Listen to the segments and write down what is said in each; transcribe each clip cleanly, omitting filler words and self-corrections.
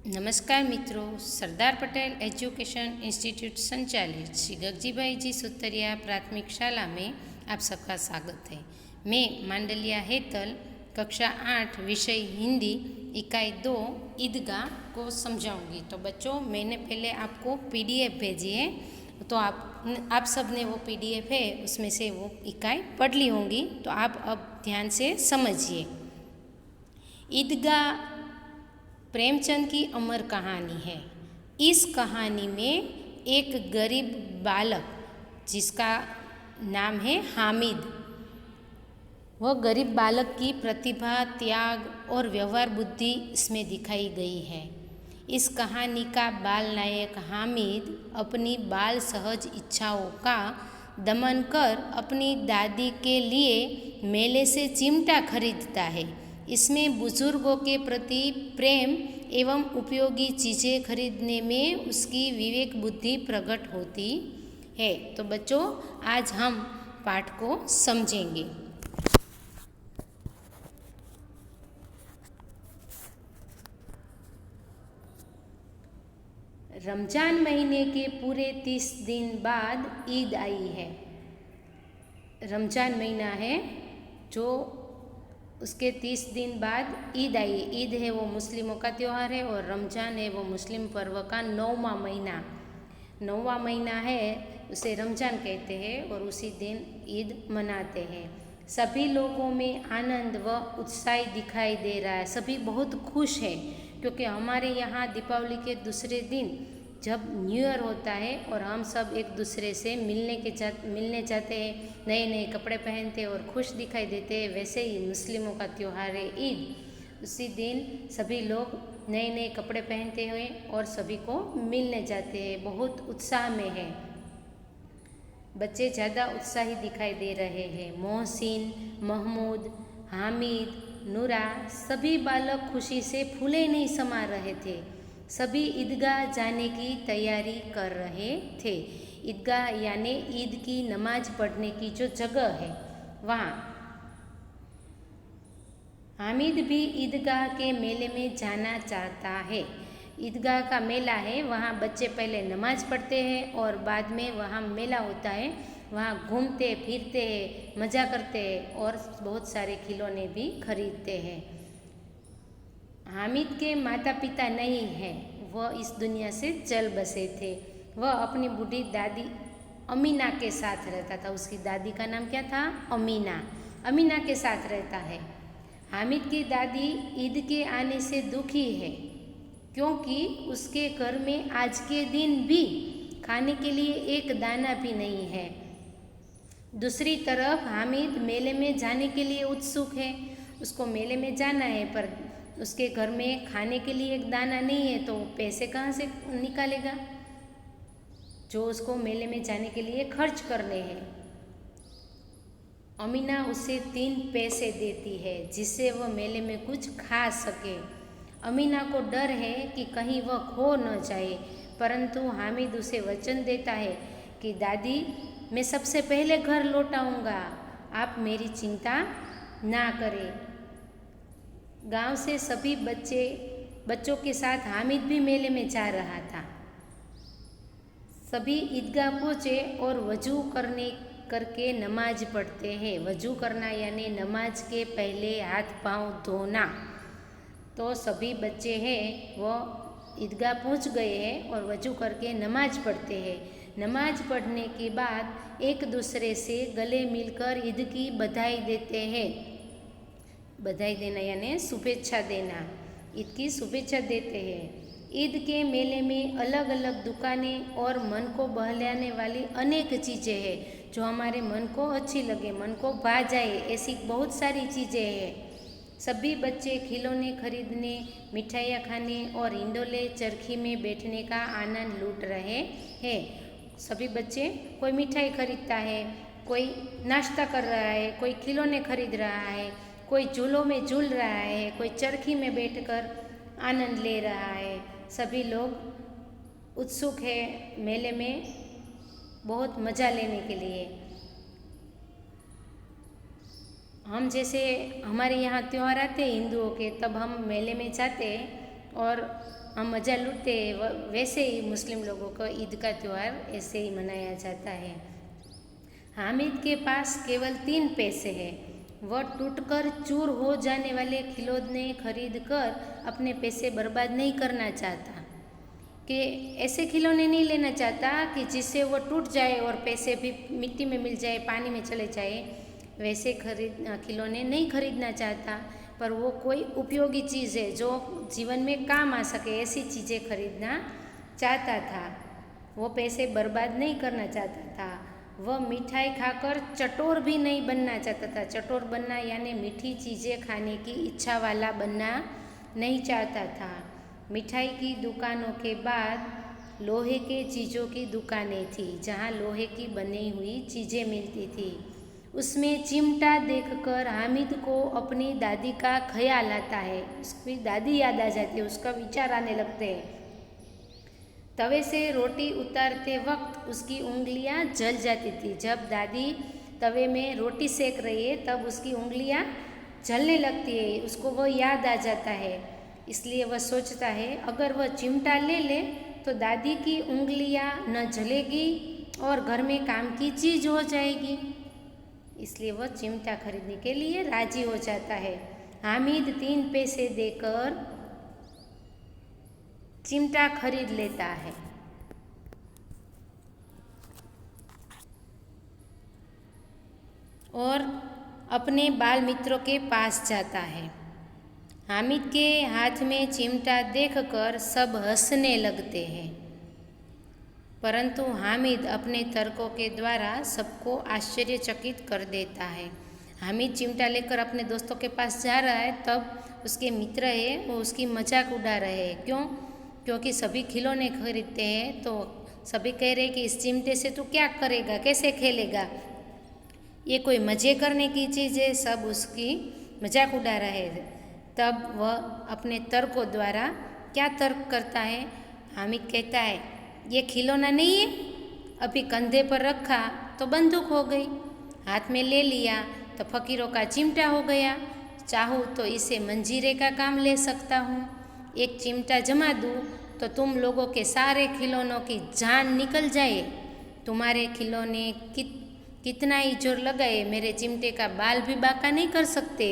नमस्कार मित्रों, Sardar Patel education institute संचालित श्री गगजीभाई जी सुतरिया प्राथमिक शाला में आप सबका स्वागत है। मैं मांडलिया हेतल कक्षा 8 विषय हिंदी इकाई 2 ईदगाह को समझाऊंगी। तो बच्चों, मैंने पहले आपको पीडीएफ भेजी है, तो आप सब ने वो पीडीएफ है उसमें से वो इकाई पढ़ ली होंगी। तो आप अब ध्यान से समझिए। ईदगाह प्रेमचंद की अमर कहानी है। इस कहानी में एक गरीब बालक जिसका नाम है हामिद, वह गरीब बालक की प्रतिभा, त्याग और व्यवहार बुद्धि इसमें दिखाई गई है। इस कहानी का बाल नायक हामिद अपनी बाल सहज इच्छाओं का दमन कर अपनी दादी के लिए मेले से चिमटा खरीदता है। इसमें बुजुर्गों के प्रति प्रेम एवं उपयोगी चीज़ें खरीदने में उसकी विवेक बुद्धि प्रकट होती है। तो बच्चों, आज हम पाठ को समझेंगे। रमजान महीने के पूरे 30 दिन बाद ईद आई है। रमजान महीना है जो उसके 30 दिन बाद ईद आई। ईद है वो मुस्लिमों का त्यौहार है और रमजान है वो मुस्लिम पर्व का 9वां महीना है, उसे रमजान कहते हैं और उसी दिन ईद मनाते हैं। सभी लोगों में आनंद व उत्साह दिखाई दे रहा है। सभी बहुत खुश हैं क्योंकि हमारे यहाँ दीपावली के दूसरे दिन जब न्यू ईयर होता है और हम सब एक दूसरे से मिलने जाते हैं, नए नए कपड़े पहनते हैं और खुश दिखाई देते हैं, वैसे ही मुस्लिमों का त्यौहार है ईद। उसी दिन सभी लोग नए नए कपड़े पहनते हुए और सभी को मिलने जाते हैं, बहुत उत्साह में है। बच्चे ज़्यादा उत्साही दिखाई दे रहे हैं। मोहसिन, महमूद, हामिद, नूरा सभी बालक खुशी से फूले नहीं समा रहे थे। सभी ईदगाह जाने की तैयारी कर रहे थे। ईदगाह यानी ईद की नमाज पढ़ने की जो जगह है वहाँ। हामिद भी ईदगाह के मेले में जाना चाहता है। ईदगाह का मेला है, वहाँ बच्चे पहले नमाज पढ़ते हैं और बाद में वहाँ मेला होता है, वहाँ घूमते फिरते हैं, मज़ा करते हैं और बहुत सारे खिलौने भी खरीदते हैं। हामिद के माता पिता नहीं हैं, वह इस दुनिया से चल बसे थे। वह अपनी बूढ़ी दादी अमीना के साथ रहता था। उसकी दादी का नाम क्या था? अमीना के साथ रहता है। हामिद की दादी ईद के आने से दुखी है क्योंकि उसके घर में आज के दिन भी खाने के लिए एक दाना भी नहीं है। दूसरी तरफ हामिद मेले में जाने के लिए उत्सुक है। उसको मेले में जाना है पर उसके घर में खाने के लिए एक दाना नहीं है, तो पैसे कहाँ से निकालेगा जो उसको मेले में जाने के लिए खर्च करने हैं। अमीना उसे 3 पैसे देती है जिससे वह मेले में कुछ खा सके। अमीना को डर है कि कहीं वह खो न जाए, परंतु हामिद उसे वचन देता है कि दादी, मैं सबसे पहले घर लौट आऊँगा, आप मेरी चिंता ना करें। गांव से सभी बच्चों के साथ हामिद भी मेले में जा रहा था। सभी ईदगाह पहुँचे और वजू करके नमाज पढ़ते हैं। वजू करना यानी नमाज के पहले हाथ पांव धोना। तो सभी बच्चे हैं वो ईदगाह पहुँच गए हैं और वजू करके नमाज पढ़ते हैं। नमाज पढ़ने के बाद एक दूसरे से गले मिलकर ईद की बधाई देते हैं। बधाई देना यानी शुभेच्छा देना, ईद की शुभेच्छा देते हैं। ईद के मेले में अलग अलग दुकानें और मन को बहलाने वाली अनेक चीज़ें हैं जो हमारे मन को अच्छी लगे, मन को भा जाए, ऐसी बहुत सारी चीज़ें हैं। सभी बच्चे खिलौने खरीदने, मिठाइयाँ खाने और इंडोले चरखी में बैठने का आनंद लूट रहे हैं। सभी बच्चे, कोई मिठाई खरीदता है, कोई नाश्ता कर रहा है, कोई खिलौने खरीद रहा है, कोई झूलों में झूल रहा है, कोई चरखी में बैठकर आनंद ले रहा है। सभी लोग उत्सुक है मेले में बहुत मज़ा लेने के लिए। हम जैसे हमारे यहाँ त्यौहार आते हैं हिंदुओं के, तब हम मेले में जाते हैं और हम मज़ा लूटते हैं, वैसे ही मुस्लिम लोगों का ईद का त्यौहार ऐसे ही मनाया जाता है। हामिद के पास केवल 3 पैसे हैं। वह टूटकर चूर हो जाने वाले खिलौने खरीद कर अपने पैसे बर्बाद नहीं करना चाहता, कि ऐसे खिलौने नहीं लेना चाहता कि जिससे वो टूट जाए और पैसे भी मिट्टी में मिल जाए, पानी में चले जाए। वैसे खिलौने नहीं खरीदना चाहता, पर वो कोई उपयोगी चीज़ है जो जीवन में काम आ सके, ऐसी चीज़ें खरीदना चाहता था। वो पैसे बर्बाद नहीं करना चाहता था। वह मिठाई खाकर चटोर भी नहीं बनना चाहता था। चटोर बनना यानी मीठी चीज़ें खाने की इच्छा वाला बनना नहीं चाहता था। मिठाई की दुकानों के बाद लोहे के चीज़ों की दुकानें थी, जहाँ लोहे की बनी हुई चीज़ें मिलती थी। उसमें चिमटा देखकर हामिद को अपनी दादी का ख्याल आता है। उसकी दादी याद आ जाती है, उसका विचार आने लगते हैं। तवे से रोटी उतारते वक्त उसकी उंगलियां जल जाती थी। जब दादी तवे में रोटी सेक रही है तब उसकी उंगलियां जलने लगती है, उसको वो याद आ जाता है। इसलिए वह सोचता है अगर वह चिमटा ले ले तो दादी की उंगलियां न जलेगी और घर में काम की चीज़ हो जाएगी। इसलिए वह चिमटा खरीदने के लिए राजी हो जाता है। हामिद 3 पैसे देकर चिमटा खरीद लेता है और अपने बाल मित्रों के पास जाता है। हामिद के हाथ में चिमटा देखकर सब हंसने लगते हैं, परंतु हामिद अपने तर्कों के द्वारा सबको आश्चर्यचकित कर देता है। हामिद चिमटा लेकर अपने दोस्तों के पास जा रहा है, तब उसके मित्र है वो उसकी मजाक उड़ा रहे हैं। क्योंकि सभी खिलौने खरीदते हैं, तो सभी कह रहे हैं कि इस चिमटे से तू क्या करेगा, कैसे खेलेगा, ये कोई मज़े करने की चीज़ है। सब उसकी मजाक उड़ा रहे हैं। तब वह अपने तर्कों द्वारा क्या तर्क करता है। हामिद कहता है ये खिलौना नहीं है, अभी कंधे पर रखा तो बंदूक हो गई, हाथ में ले लिया तो फ़कीरों का चिमटा हो गया, चाहूँ तो इसे मंजीरे का काम ले सकता हूँ। एक चिमटा जमा दूँ तो तुम लोगों के सारे खिलौनों की जान निकल जाए। तुम्हारे खिलौने कितना ही जोर लगाए मेरे चिमटे का बाल भी बांका नहीं कर सकते।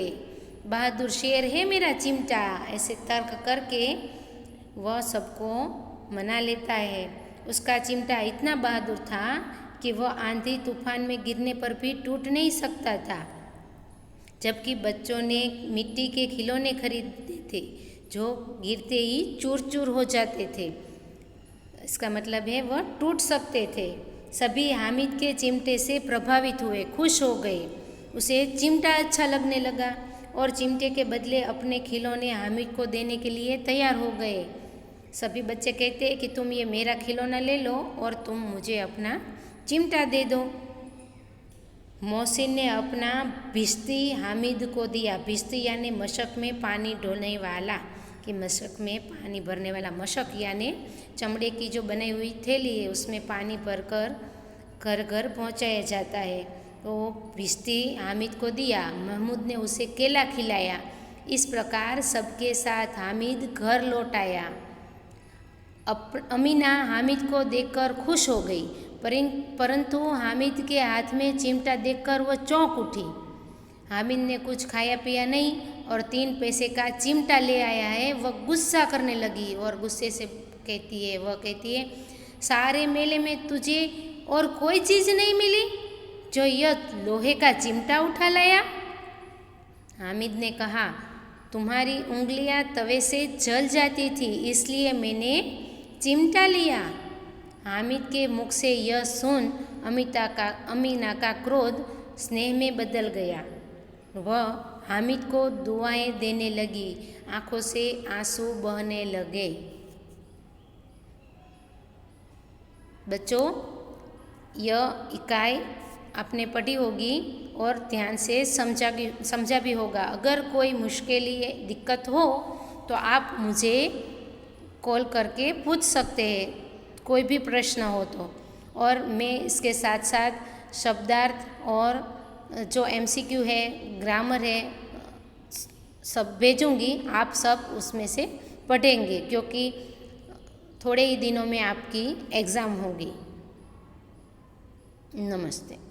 बहादुर शेर है मेरा चिमटा। ऐसे तर्क करके वह सबको मना लेता है। उसका चिमटा इतना बहादुर था कि वह आंधी तूफान में गिरने पर भी टूट नहीं सकता था, जबकि बच्चों ने मिट्टी के खिलौने खरीदे थे जो गिरते ही चूर चूर हो जाते थे। इसका मतलब है वह टूट सकते थे। सभी हामिद के चिमटे से प्रभावित हुए, खुश हो गए। उसे चिमटा अच्छा लगने लगा और चिमटे के बदले अपने खिलौने हामिद को देने के लिए तैयार हो गए। सभी बच्चे कहते हैं कि तुम ये मेरा खिलौना ले लो और तुम मुझे अपना चिमटा दे दो। मोहसिन ने अपना भिश्ती हामिद को दिया। भिश्ती यानी मशक में पानी ढोने वाला, कि मशक में पानी भरने वाला। मशक यानी चमड़े की जो बनाई हुई थैली है, उसमें पानी भरकर घर घर पहुंचाया जाता है। तो भिश्ती हामिद को दिया। महमूद ने उसे केला खिलाया। इस प्रकार सबके साथ हामिद घर लौट आया। अमीना हामिद को देखकर खुश हो गई, परंतु हामिद के हाथ में चिमटा देखकर वह चौंक उठी। हामिद ने कुछ खाया पिया नहीं और 3 पैसे का चिमटा ले आया है। वह गुस्सा करने लगी और गुस्से से कहती है सारे मेले में तुझे और कोई चीज़ नहीं मिली जो यह लोहे का चिमटा उठा लाया। हामिद ने कहा तुम्हारी उंगलियां तवे से जल जाती थी, इसलिए मैंने चिमटा लिया। हामिद के मुख से यह सुन अमीना का क्रोध स्नेह में बदल गया। वह हामिद को दुआएं देने लगी, आंखों से आंसू बहने लगे। बच्चों, यह इकाई आपने पढ़ी होगी और ध्यान से समझा भी होगा। अगर कोई मुश्किल दिक्कत हो तो आप मुझे कॉल करके पूछ सकते हैं, कोई भी प्रश्न हो तो। और मैं इसके साथ साथ शब्दार्थ और जो MCQ है, ग्रामर है, सब भेजूंगी। आप सब उसमें से पढ़ेंगे, क्योंकि थोड़े ही दिनों में आपकी एग्ज़ाम होगी। नमस्ते।